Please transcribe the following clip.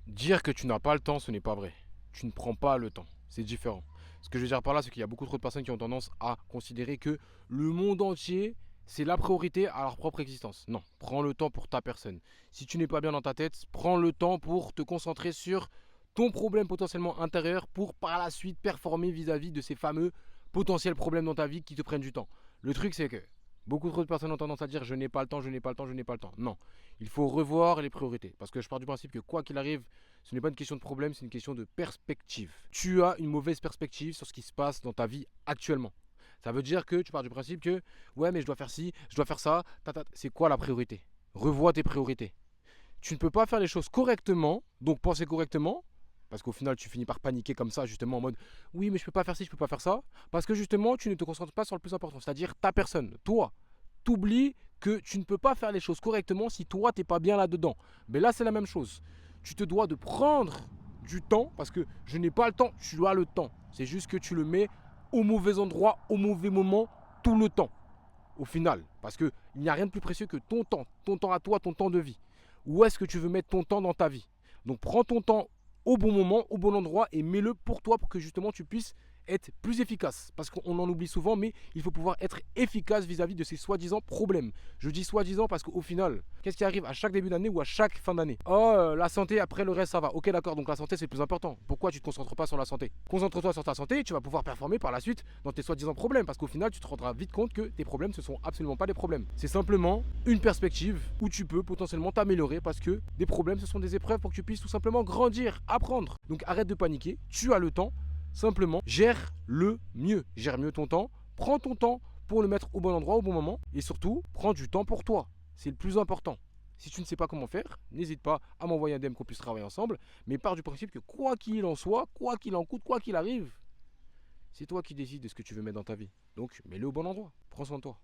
Dire que tu n'as pas le temps, ce n'est pas vrai. Tu ne prends pas le temps. C'est différent. Ce que je veux dire par là, c'est qu'il y a beaucoup trop de personnes qui ont tendance à considérer que le monde entier, c'est la priorité à leur propre existence. Non, prends le temps pour ta personne. Si tu n'es pas bien dans ta tête, prends le temps pour te concentrer sur ton problème potentiellement intérieur pour par la suite performer vis-à-vis de ces fameux potentiels problèmes dans ta vie qui te prennent du temps. Le truc, c'est que beaucoup trop de personnes ont tendance à dire je n'ai pas le temps, je n'ai pas le temps, je n'ai pas le temps. Non, il faut revoir les priorités. Parce que je pars du principe que quoi qu'il arrive, ce n'est pas une question de problème, c'est une question de perspective. Tu as une mauvaise perspective sur ce qui se passe dans ta vie actuellement. Ça veut dire que tu pars du principe que ouais, mais je dois faire ci, je dois faire ça. C'est quoi la priorité? Revois tes priorités. Tu ne peux pas faire les choses correctement, donc penser correctement, parce qu'au final, tu finis par paniquer comme ça, justement en mode oui, mais je peux pas faire ci, je peux pas faire ça, parce que justement, tu ne te concentres pas sur le plus important, c'est-à-dire ta personne, toi. T'oublies que tu ne peux pas faire les choses correctement si toi, t'es pas bien là-dedans. Mais là, c'est la même chose. Tu te dois de prendre du temps, parce que je n'ai pas le temps, tu as le temps. C'est juste que tu le mets au mauvais endroit, au mauvais moment, tout le temps au final. Parce qu'il n'y a rien de plus précieux que ton temps à toi, ton temps de vie. Où est-ce que tu veux mettre ton temps dans ta vie? Donc prends ton temps au bon moment, au bon endroit et mets-le pour toi pour que justement tu puisses être plus efficace. Parce qu'on en oublie souvent, mais il faut pouvoir être efficace vis-à-vis de ces soi-disant problèmes. Je dis soi-disant parce qu'au final, qu'est-ce qui arrive à chaque début d'année ou à chaque fin d'année? Oh, la santé, après le reste, ça va. Ok, d'accord, donc la santé, c'est le plus important. Pourquoi tu ne te concentres pas sur la santé? Concentre-toi sur ta santé et tu vas pouvoir performer par la suite dans tes soi-disant problèmes. Parce qu'au final, tu te rendras vite compte que tes problèmes, ce sont absolument pas des problèmes. C'est simplement une perspective où tu peux potentiellement t'améliorer parce que des problèmes, ce sont des épreuves pour que tu puisses tout simplement grandir, apprendre. Donc arrête de paniquer, tu as le temps. Simplement, gère le mieux. Gère mieux ton temps. Prends ton temps pour le mettre au bon endroit, au bon moment. Et surtout, prends du temps pour toi. C'est le plus important. Si tu ne sais pas comment faire, n'hésite pas à m'envoyer un DM qu'on puisse travailler ensemble. Mais pars du principe que quoi qu'il en soit, quoi qu'il en coûte, quoi qu'il arrive, c'est toi qui décides de ce que tu veux mettre dans ta vie. Donc, mets-le au bon endroit. Prends soin de toi.